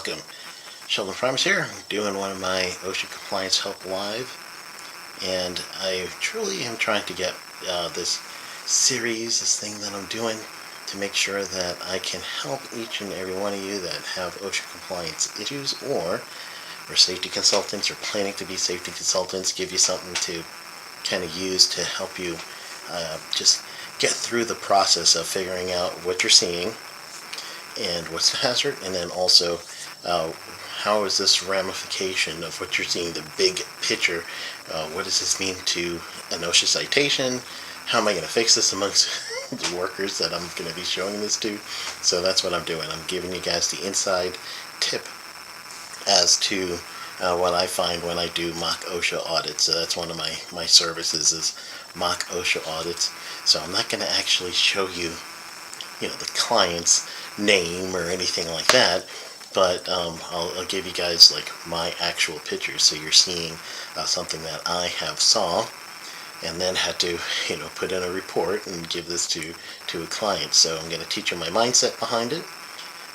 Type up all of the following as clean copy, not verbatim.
welcome. Sheldon Farms here, doing one of my OSHA Compliance Help Live, and I truly am trying to get this series, this thing that I'm doing, to make sure that I can help each and every one of you that have OSHA compliance issues or are safety consultants or planning to be safety consultants, give you something to kind of use to help you just get through the process of figuring out what you're seeing and what's the hazard, and then also how is this ramification of what you're seeing, the big picture, what does this mean to an OSHA citation, how am I going to fix this amongst the workers that I'm going to be showing this to. So that's what I'm doing. I'm giving you guys the inside tip as to what I find when I do mock OSHA audits. So that's one of my services, is mock OSHA audits. So I'm not going to actually show you, the client's name or anything like that, but I'll give you guys like my actual pictures, so you're seeing something that I have saw and then had to put in a report and give this to a client. So I'm going to teach you my mindset behind it,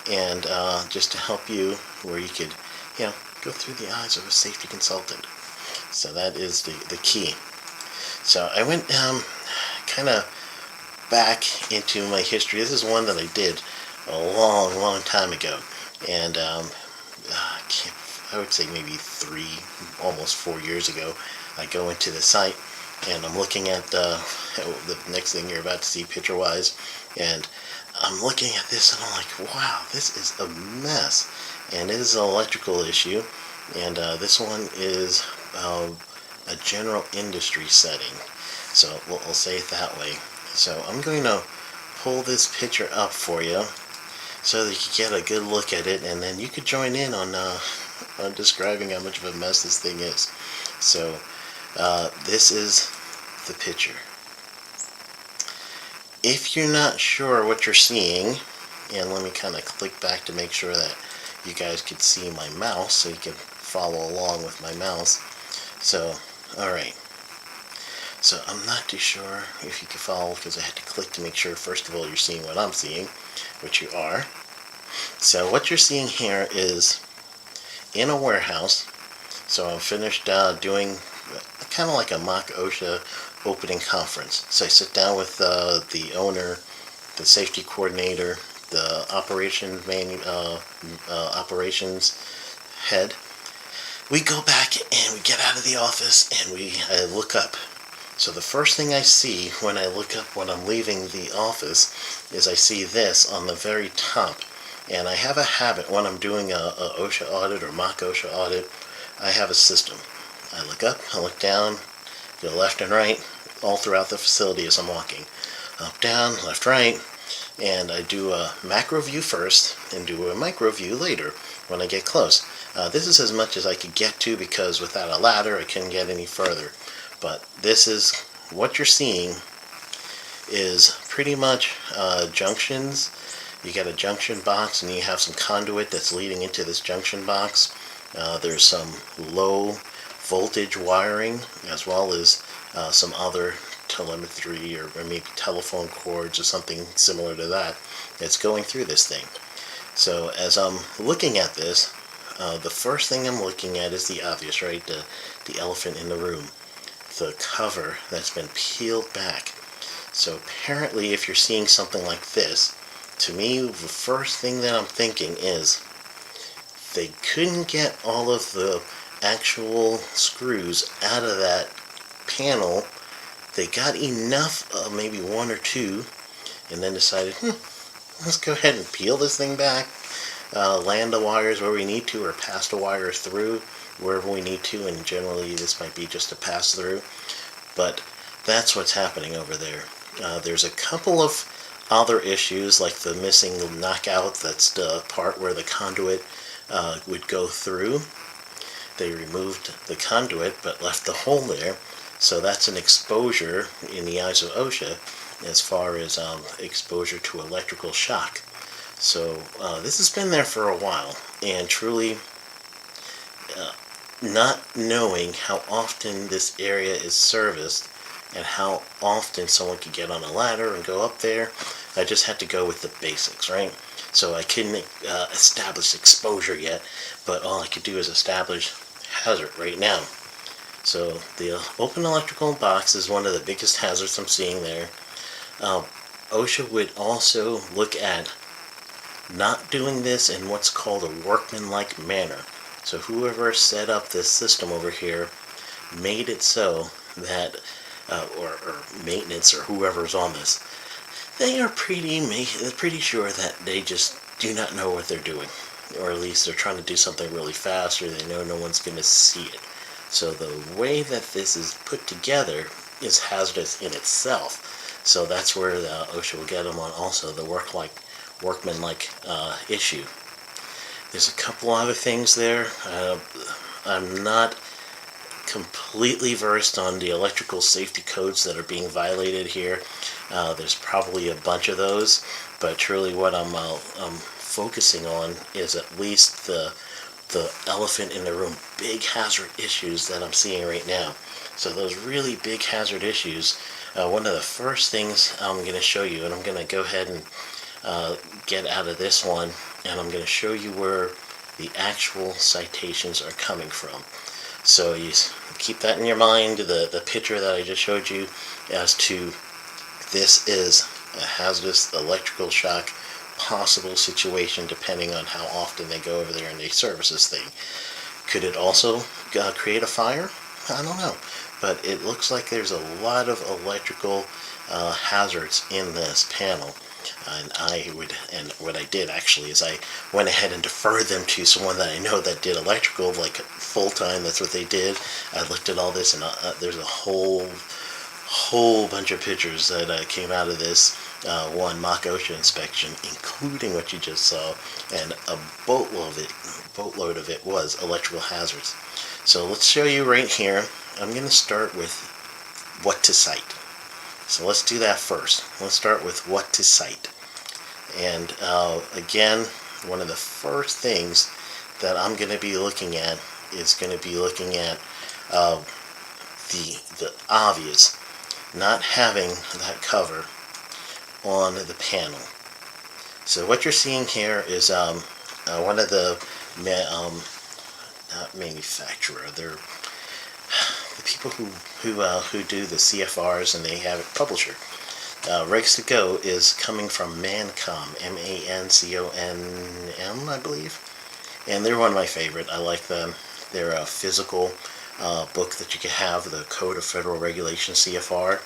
and just to help you where you could go through the eyes of a safety consultant. So that is the key. So I went kind of back into my history. This is one that I did a long time ago, and I would say maybe almost 4 years ago. I go into the site and I'm looking at the next thing you're about to see picture wise, and I'm looking at this and I'm like, wow, this is a mess, and it is an electrical issue, and this one is a general industry setting, so we'll say it that way. So I'm going to pull this picture up for you so that you can get a good look at it, and then you could join in on describing how much of a mess this thing is. So this is the picture. If you're not sure what you're seeing, and let me kind of click back to make sure that you guys could see my mouse so you can follow along with my mouse. So, alright. So I'm not too sure if you can follow, because I had to click to make sure first of all you're seeing what I'm seeing, which you are. So what you're seeing here is in a warehouse. So I'm finished doing kind of like a mock OSHA opening conference. So I sit down with the owner, the safety coordinator, the operations head. We go back and we get out of the office and I look up. So the first thing I see when I look up when I'm leaving the office is I see this on the very top. And I have a habit when I'm doing a OSHA audit or mock OSHA audit, I have a system. I look up, I look down, go left and right, all throughout the facility as I'm walking. Up, down, left, right, and I do a macro view first and do a micro view later when I get close. This is as much as I could get to, because without a ladder I couldn't get any further. But this is what you're seeing is pretty much junctions. You got a junction box and you have some conduit that's leading into this junction box. There's some low voltage wiring, as well as some other telemetry or maybe telephone cords or something similar to that that's going through this thing. So as I'm looking at this, the first thing I'm looking at is the obvious, right? The elephant in the room. The cover that's been peeled back. So apparently if you're seeing something like this, to me the first thing that I'm thinking is they couldn't get all of the actual screws out of that panel. They got enough, maybe one or two, and then decided, let's go ahead and peel this thing back, land the wires where we need to, or pass the wires through wherever we need to, and generally this might be just a pass through, but that's what's happening over there. There's a couple of other issues, like the missing knockout, that's the part where the conduit would go through. They removed the conduit but left the hole there, so that's an exposure in the eyes of OSHA as far as exposure to electrical shock. So this has been there for a while, and truly not knowing how often this area is serviced and how often someone could get on a ladder and go up there, I just had to go with the basics, right? So I couldn't establish exposure yet, but all I could do is establish hazard right now. So the open electrical box is one of the biggest hazards I'm seeing there. OSHA would also look at not doing this in what's called a workmanlike manner. So whoever set up this system over here made it so that, or maintenance or whoever's on this, they are pretty sure that they just do not know what they're doing, or at least they're trying to do something really fast, or they know no one's going to see it. So the way that this is put together is hazardous in itself. So that's where the OSHA will get them on also the workmanlike issue. There's a couple other things there. I'm not completely versed on the electrical safety codes that are being violated here. There's probably a bunch of those, but truly what I'm focusing on is at least the elephant in the room, big hazard issues that I'm seeing right now. So those really big hazard issues, one of the first things I'm going to show you, and I'm going to go ahead and get out of this one, and I'm going to show you where the actual citations are coming from. So you keep that in your mind, the picture that I just showed you, as to this is a hazardous electrical shock possible situation depending on how often they go over there and they service this thing. Could it also create a fire? I don't know. But it looks like there's a lot of electrical hazards in this panel. And what I did actually is I went ahead and deferred them to someone that I know that did electrical like full time. That's what they did. I looked at all this, and there's a whole bunch of pictures that came out of this one mock OSHA inspection, including what you just saw, and a boatload of it was electrical hazards. So let's show you right here. I'm going to start with what to cite. So let's do that first. Let's start with what to cite. And again, one of the first things that I'm going to be looking at is going to be looking at the obvious, not having that cover on the panel. So what you're seeing here is one of the not manufacturer, they're the people who do the CFRs, and they have it publisher. Regs to Go is coming from Mancom, M-A-N-C-O-N-M, I believe, and they're one of my favorite. I like them. They're a physical book that you can have, the Code of Federal Regulations CFR,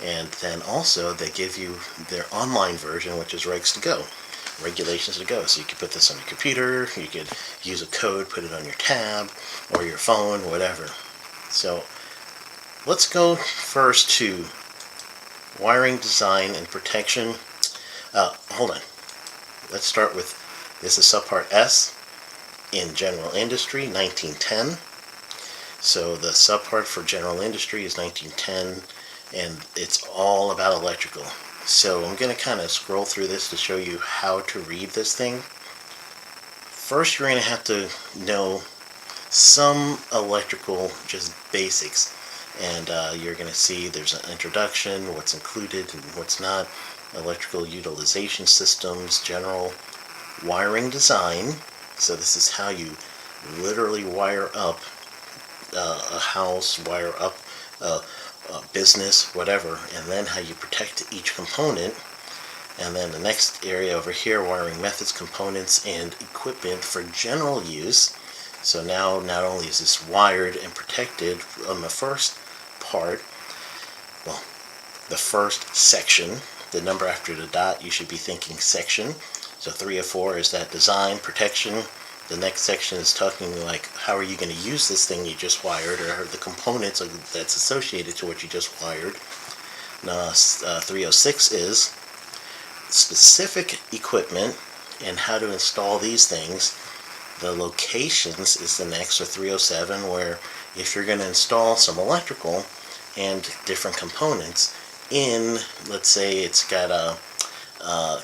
and then also they give you their online version, which is Regs to Go, Regulations to Go. So you can put this on your computer, you could use a code, put it on your tab or your phone, whatever. So let's go first to wiring design and protection. Hold on. Let's start with, this is subpart S in general industry, 1910. So the subpart for general industry is 1910, and it's all about electrical. So I'm going to kind of scroll through this to show you how to read this thing. First, you're going to have to know some electrical, just basics, and you're going to see there's an introduction, what's included and what's not, electrical utilization systems, general wiring design. So this is how you literally wire up a house, wire up a business, whatever, and then how you protect each component. And then the next area over here, wiring methods, components, and equipment for general use. So now not only is this wired and protected on the first part, well, the first section, the number after the dot, you should be thinking section. So 3 of 4 is that design, protection. The next section is talking like how are you going to use this thing you just wired, or the components that's associated to what you just wired. Now 306 is specific equipment and how to install these things. The locations is the next, or 307, where if you're going to install some electrical and different components in, let's say it's got a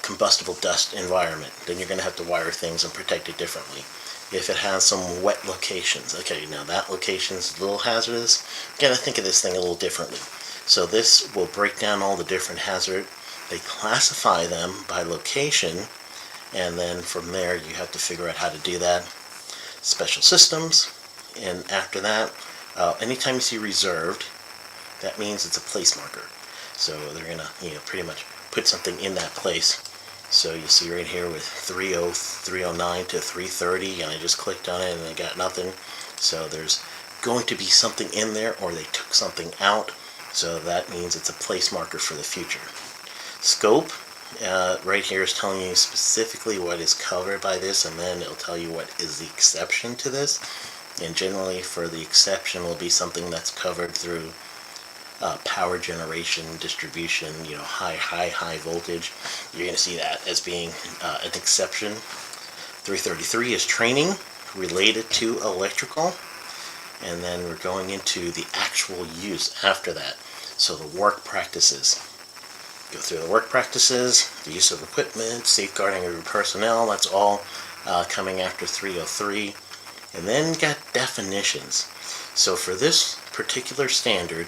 combustible dust environment, then you're going to have to wire things and protect it differently. If it has some wet locations, okay, now that location is a little hazardous, you got to think of this thing a little differently. So this will break down all the different hazard. They classify them by location, and then from there you have to figure out how to do that. Special systems, and after that, anytime you see reserved, that means it's a place marker. So they're gonna, pretty much put something in that place. So you see right here with 309 to 330, and I just clicked on it and I got nothing. So there's going to be something in there, or they took something out. So that means it's a place marker for the future. Scope, right here is telling you specifically what is covered by this, and then it'll tell you what is the exception to this. And generally for the exception will be something that's covered through power generation, distribution, high voltage. You're going to see that as being an exception. 333 is training related to electrical, and then we're going into the actual use after that. So the work practices. Go through the work practices, the use of equipment, safeguarding of your personnel, that's all coming after 303. And then got definitions. So for this particular standard,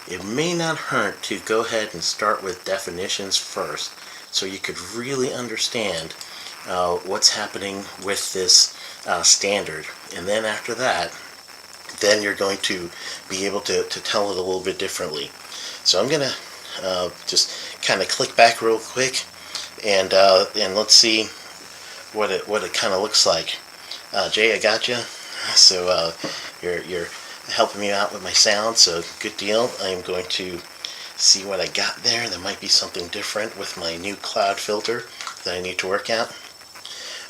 it may not hurt to go ahead and start with definitions first, so you could really understand what's happening with this standard. And then after that, then you're going to be able to tell it a little bit differently. So I'm going to just kind of click back real quick, and let's see what it kind of looks like. Jay, I got you. So you're helping me out with my sound, so good deal. I am going to see what I got there. There might be something different with my new cloud filter that I need to work out.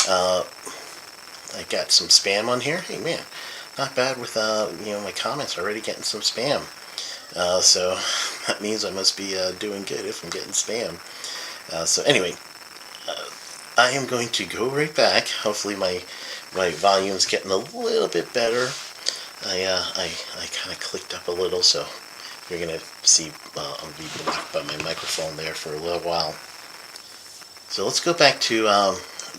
I got some spam on here. Hey man, not bad with my comments already getting some spam. So that means I must be doing good if I'm getting spam. So anyway, I am going to go right back. Hopefully my volume's getting a little bit better. I kind of clicked up a little, so you're gonna see I'll be blocked by my microphone there for a little while. So let's go back to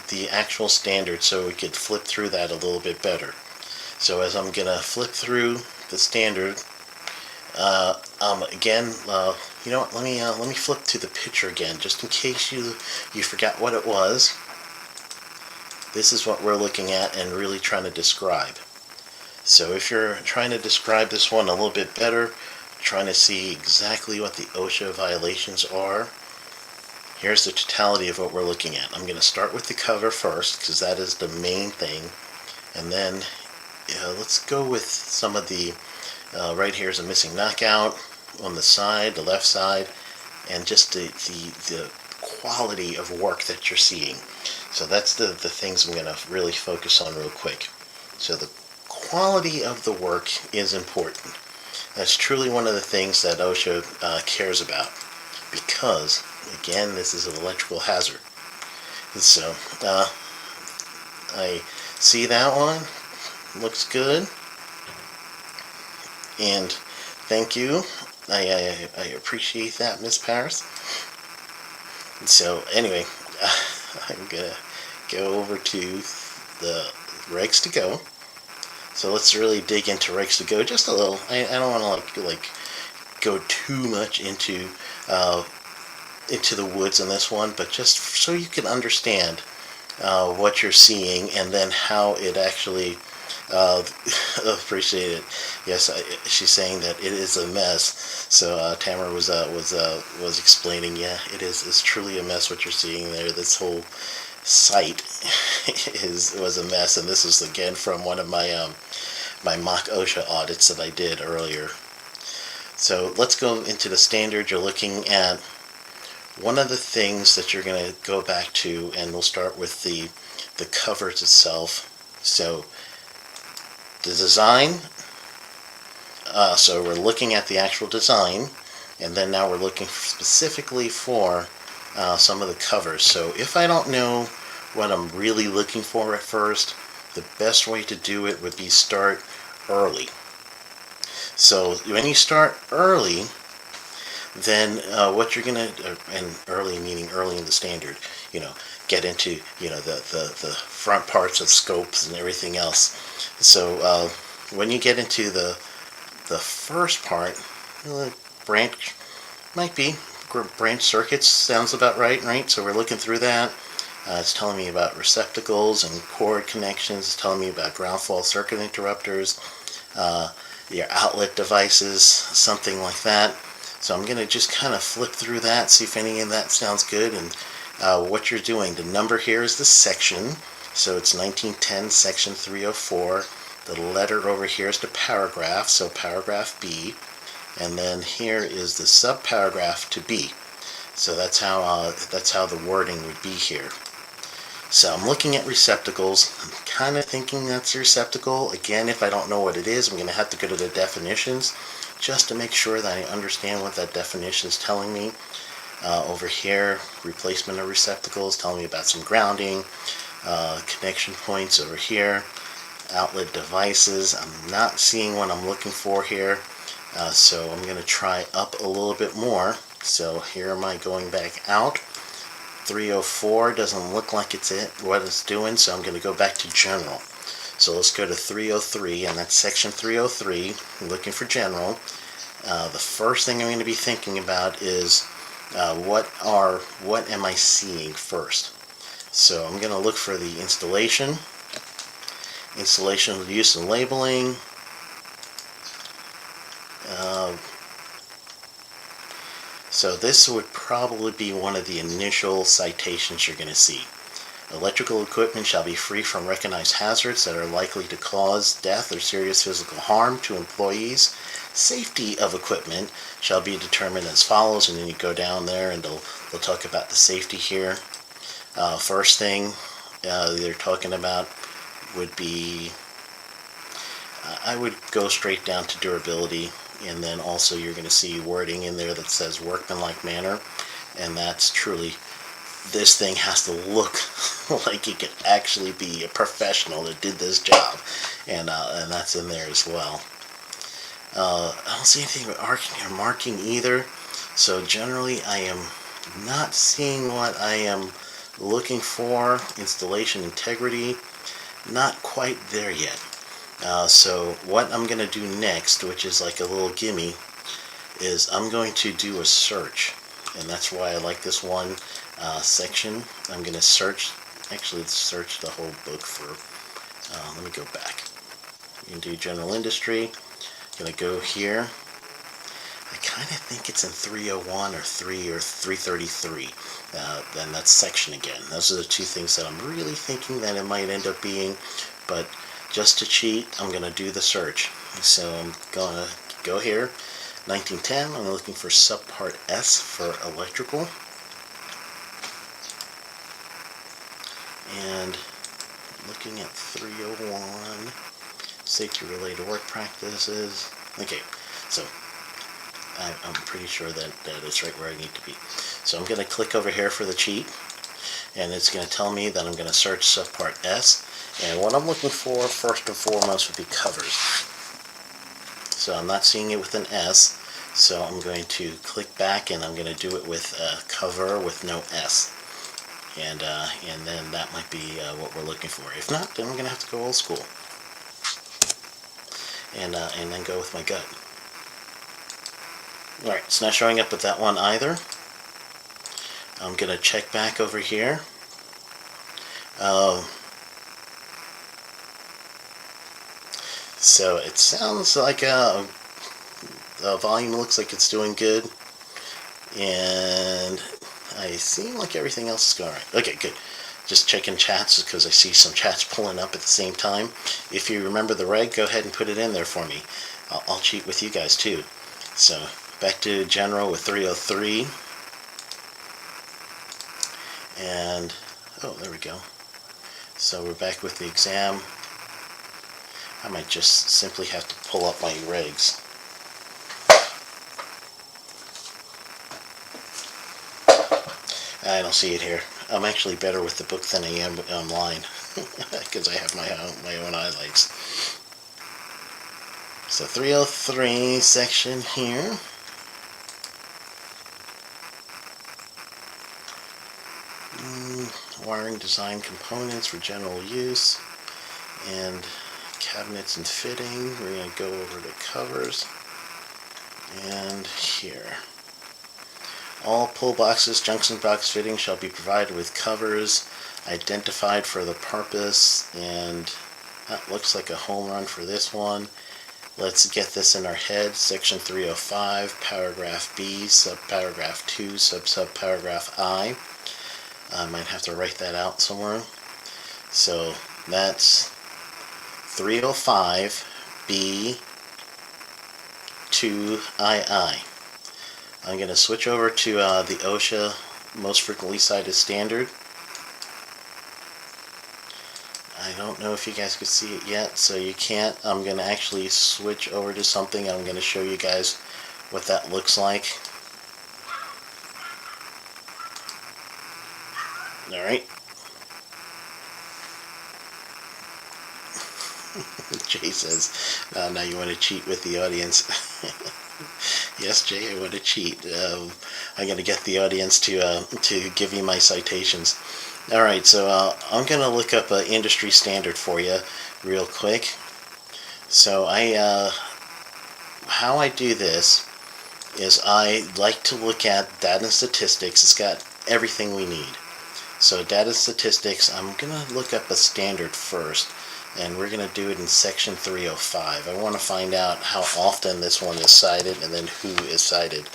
the actual standard so we could flip through that a little bit better. So as I'm gonna flip through the standard, again, you know what? Let me flip to the picture again, just in case you forgot what it was. This is what we're looking at and really trying to describe. So if you're trying to describe this one a little bit better, trying to see exactly what the OSHA violations are, here's the totality of what we're looking at. I'm going to start with the cover first, because that is the main thing. And then let's go with some of the, right here is a missing knockout on the side, the left side, and just the quality of work that you're seeing. So that's the things I'm going to really focus on real quick. So the quality of the work is important. That's truly one of the things that OSHA cares about, because again, this is an electrical hazard. So I see that one looks good, and thank you. I appreciate that, Miss Paris. So anyway, I'm gonna go over to the regs to go. So let's really dig into regs to go just a little. I don't want to like go too much into the woods in this one, but just so you can understand what you're seeing, and then how it actually appreciate it. Yes, she's saying that it is a mess. So Tamara was explaining. Yeah, it's truly a mess what you're seeing there. This whole site was a mess, and this was again from one of my my mock OSHA audits that I did earlier. So let's go into the standard. You're looking at one of the things that you're going to go back to, and we'll start with the covers itself. So the design, so we're looking at the actual design, and then now we're looking specifically for some of the covers. So if I don't know what I'm really looking for at first, the best way to do it would be start early. So when you start early, then what you're gonna, and early meaning early in the standard, get into the front parts of scopes and everything else. So when you get into the first part, branch might be branch circuits sounds about right? So we're looking through that. It's telling me about receptacles and cord connections. It's telling me about ground fault circuit interrupters, your outlet devices, something like that. So I'm going to just kind of flip through that, see if any of that sounds good. And what you're doing, the number here is the section. So it's 1910 section 304. The letter over here is the paragraph, so paragraph B. And then here is the subparagraph to B. So that's how the wording would be here. So I'm looking at receptacles. I'm kind of thinking that's a receptacle. Again, if I don't know what it is, I'm going to have to go to the definitions just to make sure that I understand what that definition is telling me. Over here, replacement of receptacles, telling me about some grounding, connection points over here, outlet devices. I'm not seeing what I'm looking for here, so I'm going to try up a little bit more. So here am I going back out. 304 doesn't look like it's what it's doing, so I'm going to go back to general. So let's go to 303, and that's section 303. I'm looking for general. The first thing I'm going to be thinking about is what am I seeing first. So I'm going to look for the installation use and labeling. So this would probably be one of the initial citations you're going to see. Electrical equipment shall be free from recognized hazards that are likely to cause death or serious physical harm to employees. Safety of equipment shall be determined as follows, and then you go down there and they'll talk about the safety here. First thing they're talking about would be, I would go straight down to durability. And then also you're going to see wording in there that says workmanlike manner, and that's truly, this thing has to look like it could actually be a professional that did this job, and that's in there as well. I don't see anything with arcing or marking either, so generally I am not seeing what I am looking for. Installation integrity, not quite there yet. So what I'm going to do next, which is like a little gimme, is I'm going to do a search. And that's why I like this one section. I'm going to search the whole book for, let me go back. You can do general industry. I'm going to go here. I kind of think it's in 301 or 333. Then that's section again. Those are the two things that I'm really thinking that it might end up being, but just to cheat, I'm going to do the search. So I'm going to go here, 1910, I'm looking for subpart S for electrical. And looking at 301, safety-related work practices. Okay, so I'm pretty sure that is right where I need to be. So I'm going to click over here for the cheat, and it's going to tell me that I'm going to search subpart S. And what I'm looking for first and foremost would be covers. So I'm not seeing it with an S, so I'm going to click back and I'm going to do it with a cover with no S. And then that might be what we're looking for. If not, then we're going to have to go old school. And then go with my gut. Alright, it's not showing up with that one either. I'm going to check back over here. So it sounds like the volume looks like it's doing good, and I seem like everything else is going right. Okay, good. Just checking chats because I see some chats pulling up at the same time. If you remember the reg, go ahead and put it in there for me. I'll cheat with you guys too. So back to general with 303, and oh, there we go. So we're back with the exam. I might just simply have to pull up my regs. I don't see it here. I'm actually better with the book than I am online because I have my own highlights. So 303 section here. Wiring design components for general use, and cabinets and fitting. We're going to go over to covers, and here. All pull boxes, junction box fittings shall be provided with covers. identified for the purpose, and that looks like a home run for this one. Let's get this in our head. Section 305, paragraph B, subparagraph 2, subparagraph I. I might have to write that out somewhere. So that's 305 B 2II. I'm going to switch over to the OSHA most frequently cited standard. I don't know if you guys could see it yet, so you can't. I'm going to actually switch over to something, and I'm going to show you guys what that looks like. Alright. Jay says, now you want to cheat with the audience. Yes, Jay, I want to cheat. I'm going to get the audience to give you my citations. Alright, so I'm going to look up an industry standard for you real quick. So how I do this is I like to look at data and statistics. It's got everything we need. So data and statistics, I'm going to look up a standard first, and we're going to do it in section 305. I want to find out how often this one is cited and then who is cited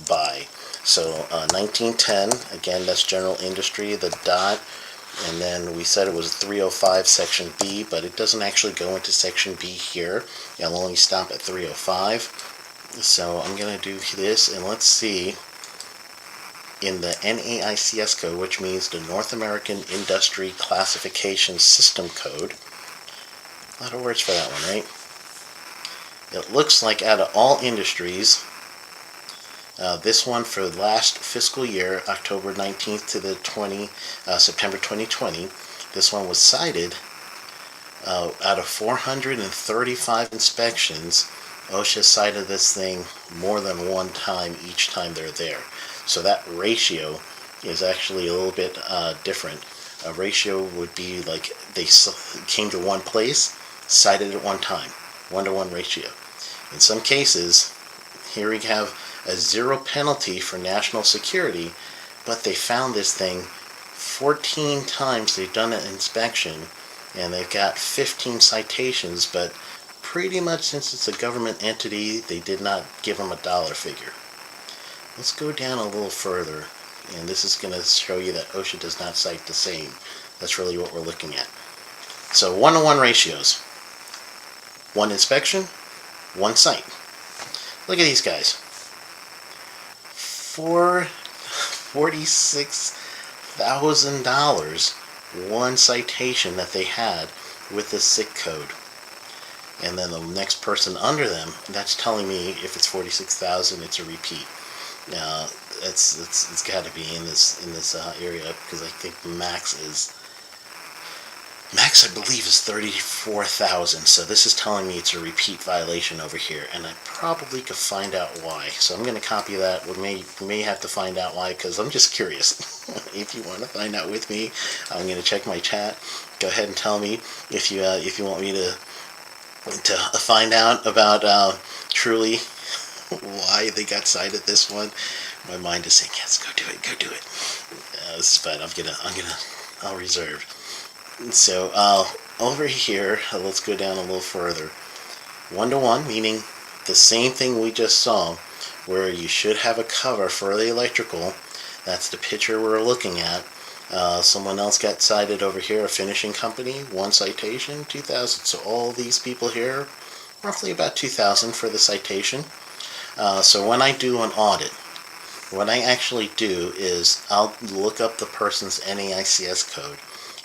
by. So 1910, again, that's general industry, the dot, and then we said it was 305 section B, but it doesn't actually go into section B here. It'll only stop at 305. So I'm going to do this, and let's see, in the NAICS code, which means the North American Industry Classification System Code. A lot of words for that one, right? It looks like out of all industries, this one for the last fiscal year, October 19th to the September 2020, this one was cited out of 435 inspections. OSHA cited this thing more than one time each time they're there. So that ratio is actually a little bit different. A ratio would be like they came to one place, cited at one time, 1-to-1 ratio. In some cases, here we have a 0 penalty for national security, but they found this thing 14 times. They've done an inspection, and they've got 15 citations, but pretty much since it's a government entity, they did not give them a dollar figure. Let's go down a little further, and this is going to show you that OSHA does not cite the same. That's really what we're looking at. So 1-to-1 ratios. One inspection, one cite. Look at these guys. For $46,000, one citation that they had with the SIC code. And then the next person under them, that's telling me if it's 46,000, it's a repeat. Now, it's got to be in this area, because I think max I believe is 34,000. So this is telling me it's a repeat violation over here, and I probably could find out why. So I'm going to copy that. We may have to find out why, because I'm just curious. If you want to find out with me, I'm going to check my chat. Go ahead and tell me if you want me to find out about truly why they got cited this one. My mind is saying, yes, go do it. But I'll reserve. So over here, let's go down a little further. 1-to-1, meaning the same thing we just saw, where you should have a cover for the electrical. That's the picture we're looking at. Someone else got cited over here, a finishing company, one citation, 2,000. So all these people here, roughly about 2,000 for the citation. So when I do an audit, what I actually do is I'll look up the person's NAICS code,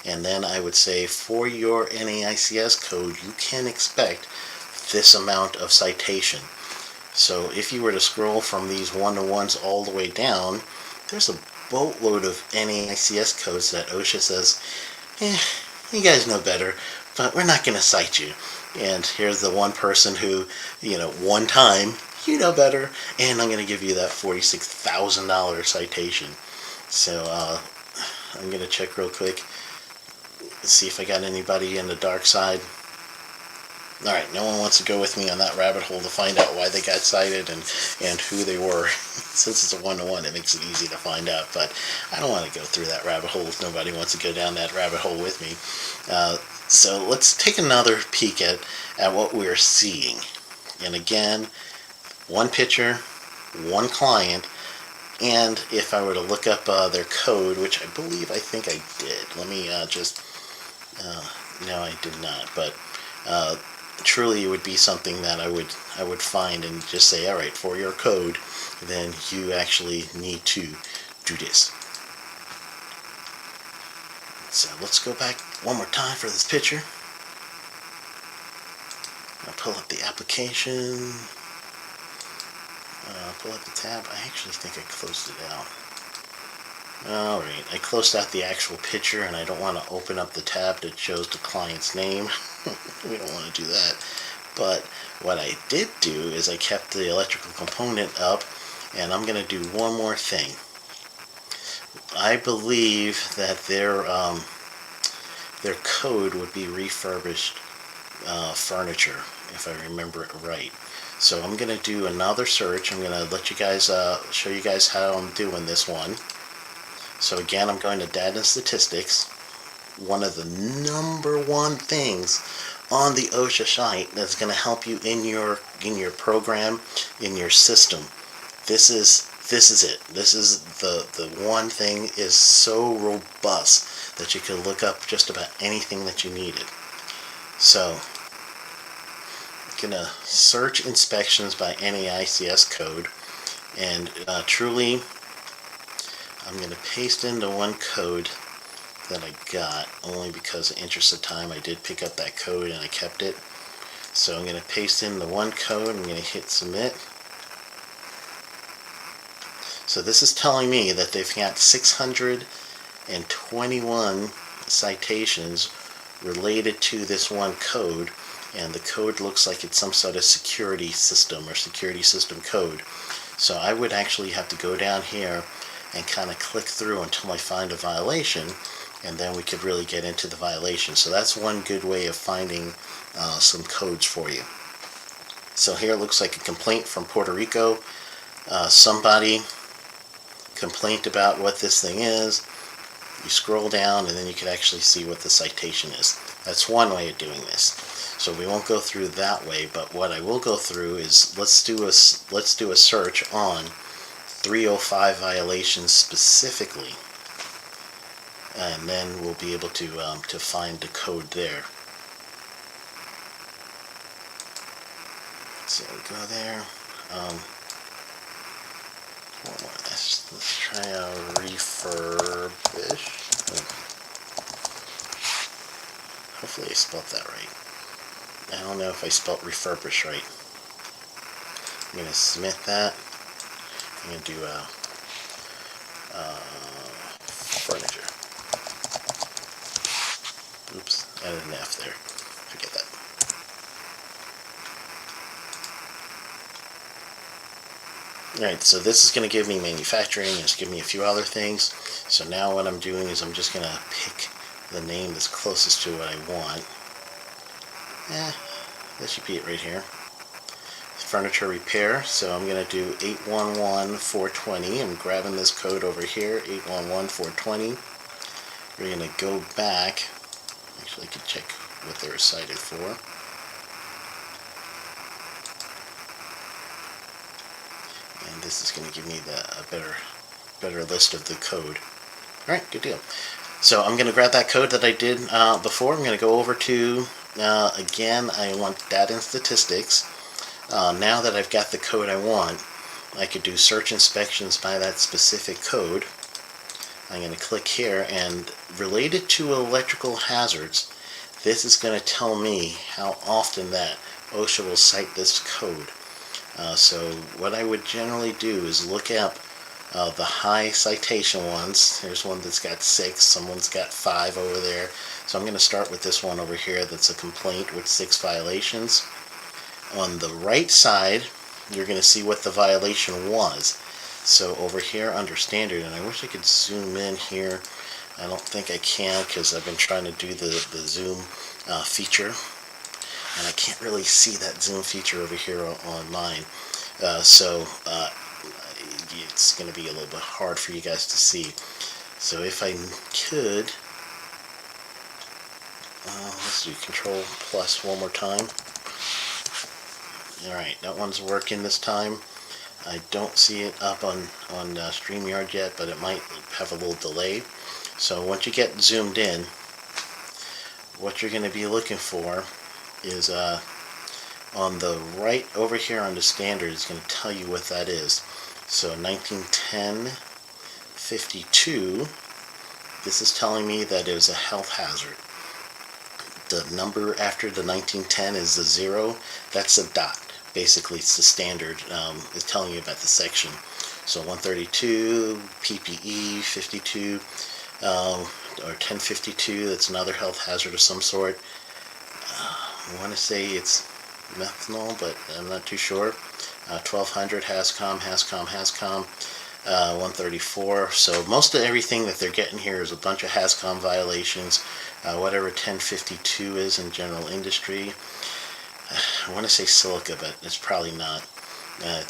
and then I would say, for your NAICS code, you can expect this amount of citation. So if you were to scroll from these 1-to-1s all the way down, there's a boatload of NAICS codes that OSHA says, you guys know better, but we're not going to cite you. And here's the one person who, one time, you know better, and I'm going to give you that $46,000 citation. So I'm going to check real quick, see if I got anybody in the dark side. All right, no one wants to go with me on that rabbit hole to find out why they got cited and who they were. Since it's a one-to-one, it makes it easy to find out. But I don't want to go through that rabbit hole if nobody wants to go down that rabbit hole with me. So let's take another peek at what we're seeing. And again, one picture, one client, and if I were to look up their code, which I think I did. Let me no, I did not. But truly, it would be something that I would find and just say, all right, for your code, then you actually need to do this. So let's go back one more time for this picture. I'll pull up the application. Pull up the tab. I actually think I closed it out. Alright, I closed out the actual picture and I don't want to open up the tab that shows the client's name. We don't want to do that. But what I did do is I kept the electrical component up, and I'm going to do one more thing. I believe that their code would be refurbished furniture, if I remember it right. So I'm going to do another search. I'm going to let you guys show you guys how I'm doing this one. So again, I'm going to data and statistics. One of the #1 things on the OSHA site that's going to help you in your program, in your system. This is it. This is the one thing is so robust that you can look up just about anything that you needed. So I'm going to search inspections by NAICS code, and truly I'm going to paste in the one code that I got, only because of interest of time I did pick up that code and I kept it. So I'm going to paste in the one code. I'm going to hit submit. So this is telling me that they've got 621 citations related to this one code, and the code looks like it's some sort of security system or security system code. So I would actually have to go down here and kind of click through until I find a violation, and then we could really get into the violation. So that's one good way of finding some codes for you. So here it looks like a complaint from Puerto Rico. Somebody complained about what this thing is. You scroll down and then you can actually see what the citation is. That's one way of doing this. So we won't go through that way, but what I will go through is let's do a search on 305 violations specifically, and then we'll be able to find the code there. So we go there. Let's try refurbish. Hopefully I spelled that right. I don't know if I spelled refurbish right. I'm going to submit that. I'm going to do furniture. Oops, added an F there. Forget that. Alright, so this is going to give me manufacturing. It's giving me a few other things. So now what I'm doing is I'm just going to pick the name that's closest to what I want. That should be it right here. Furniture repair. So I'm going to do 811420. I'm grabbing this code over here, 811420. We're going to go back. Actually, I can check what they were cited for. And this is going to give me a better list of the code. Alright, good deal. So I'm going to grab that code that I did before. I'm going to go over to, again, I want data and statistics. Now that I've got the code I want, I could do search inspections by that specific code. I'm going to click here, and related to electrical hazards, this is going to tell me how often that OSHA will cite this code. So what I would generally do is look up the high citation ones. Here's one that's got 6, someone's got 5 over there. So I'm going to start with this one over here that's a complaint with 6 violations. On the right side, you're going to see what the violation was. So over here under standard, and I wish I could zoom in here. I don't think I can because I've been trying to do the zoom feature. and I can't really see that zoom feature over here on mine. It's going to be a little bit hard for you guys to see. So if I could, let's do Control plus one more time. Alright, that one's working this time. I don't see it up on StreamYard yet, but it might have a little delay. So once you get zoomed in, what you're going to be looking for is on the right over here on the standard is going to tell you what that is. So 1910-52, this is telling me that it was a health hazard. The number after the 1910 is the 0, that's a dot. Basically, it's the standard. It's telling you about the section. So 132, PPE, 52, or 1052, that's another health hazard of some sort. I want to say it's methanol, but I'm not too sure. 1200, HASCOM, 134. So most of everything that they're getting here is a bunch of HASCOM violations. Whatever 1052 is in general industry. I want to say silica, but it's probably not.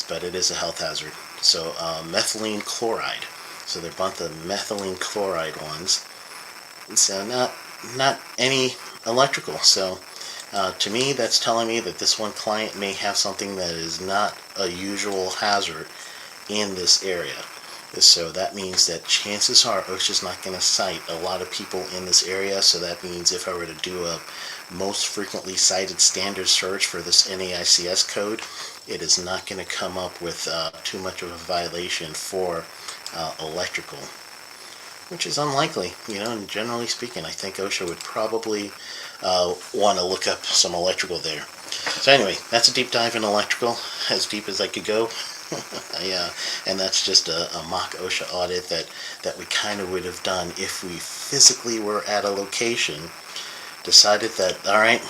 But it is a health hazard. So methylene chloride. So they're a bunch of methylene chloride ones. So not any electrical. So to me, that's telling me that this one client may have something that is not a usual hazard in this area. So that means that chances are OSHA's not going to cite a lot of people in this area. So that means if I were to do a most frequently cited standard search for this NAICS code, it is not going to come up with too much of a violation for electrical, which is unlikely. And generally speaking, I think OSHA would probably want to look up some electrical there. So anyway, that's a deep dive in electrical, as deep as I could go. And that's just a mock OSHA audit that we kind of would have done if we physically were at a location, decided that, all right,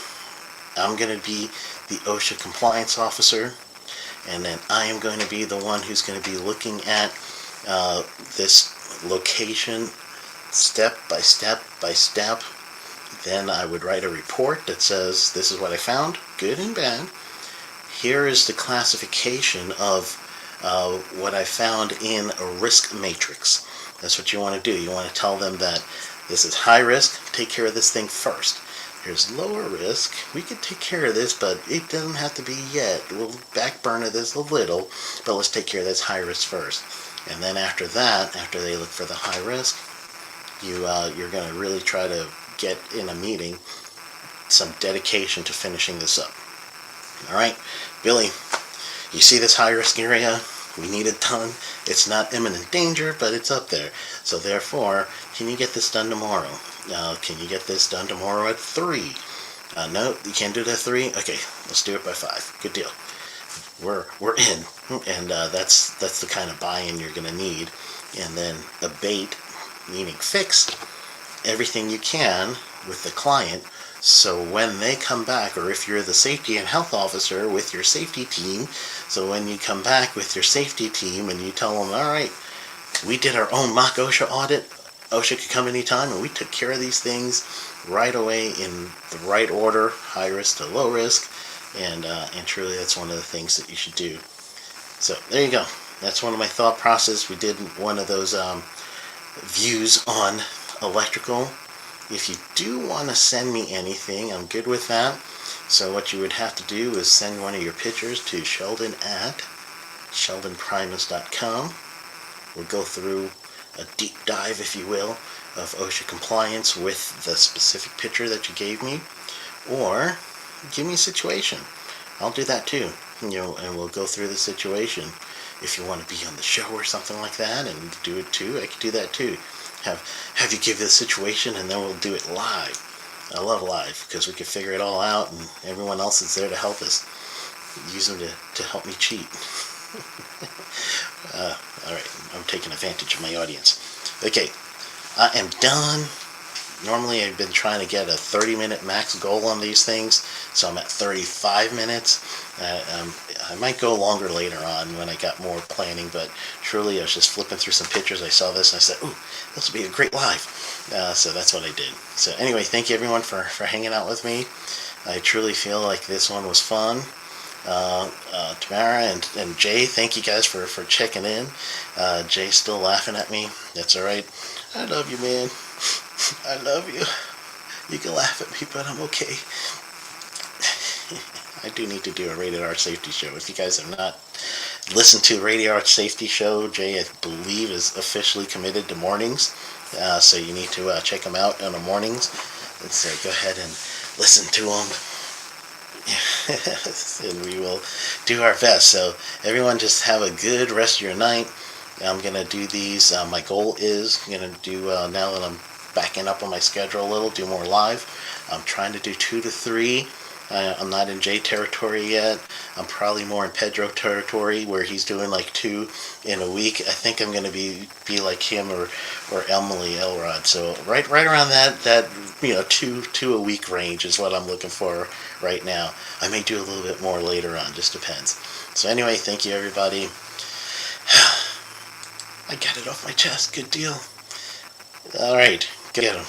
I'm going to be the OSHA compliance officer, and then I am going to be the one who's going to be looking at this location step by step by step. Then I would write a report that says, this is what I found, good and bad. Here is the classification of what I found in a risk matrix. That's what you want to do. You want to tell them that this is high risk, take care of this thing first. Here's lower risk, we could take care of this, but it doesn't have to be yet. We'll back burner this a little, but let's take care of this high risk first. And then after that, after they look for the high risk, you're going to really try to get in a meeting some dedication to finishing this up. All right, Billy, you see this high risk area? We need it done. It's not imminent danger, but it's up there. So therefore, can you get this done tomorrow? Can you get this done tomorrow at 3? No, you can't do it at 3? Okay, let's do it by 5. Good deal. We're in, and that's the kind of buy-in you're going to need. And then abate, meaning fix everything you can with the client. So when they come back, or if you're the safety and health officer with your safety team, so when you come back with your safety team and you tell them, all right, we did our own mock OSHA audit, OSHA could come anytime, and we took care of these things right away in the right order, high risk to low risk, and truly that's one of the things that you should do. So there you go. That's one of my thought process. We did one of those views on electrical. If you do want to send me anything, I'm good with that. So what you would have to do is send one of your pictures to Sheldon at sheldonprimus.com. We'll go through a deep dive, if you will, of OSHA compliance with the specific picture that you gave me. Or give me a situation. I'll do that too. And we'll go through the situation. If you want to be on the show or something like that and do it too, I could do that too. Have you give the situation, and then we'll do it live. I love live because we can figure it all out, and everyone else is there to help us. Use them to help me cheat. All right, I'm taking advantage of my audience. Okay, I am done. Normally I've been trying to get a 30-minute max goal on these things, so I'm at 35 minutes. I might go longer later on when I got more planning, but truly I was just flipping through some pictures. I saw this and I said, ooh, this will be a great live. So that's what I did. So anyway, thank you everyone for hanging out with me. I truly feel like this one was fun. Tamara and Jay, thank you guys for checking in. Jay's still laughing at me. That's alright. I love you, man. I love you. You can laugh at me, but I'm okay. I do need to do a rated R safety show. If you guys have not listened to a rated R safety show, Jay, I believe, is officially committed to mornings. So you need to check him out on the mornings. And so go ahead and listen to him. And we will do our best. So everyone just have a good rest of your night. I'm going to do these. My goal is going to do, now that I'm backing up on my schedule a little, do more live. I'm trying to do 2 to 3. I'm not in Jay territory yet. I'm probably more in Pedro territory, where he's doing like 2 in a week. I think I'm going to be like him or Emily Elrod. So right around that 2 a week range is what I'm looking for right now. I may do a little bit more later on, just depends. So anyway, thank you everybody. I got it off my chest. Good deal. All right, get him.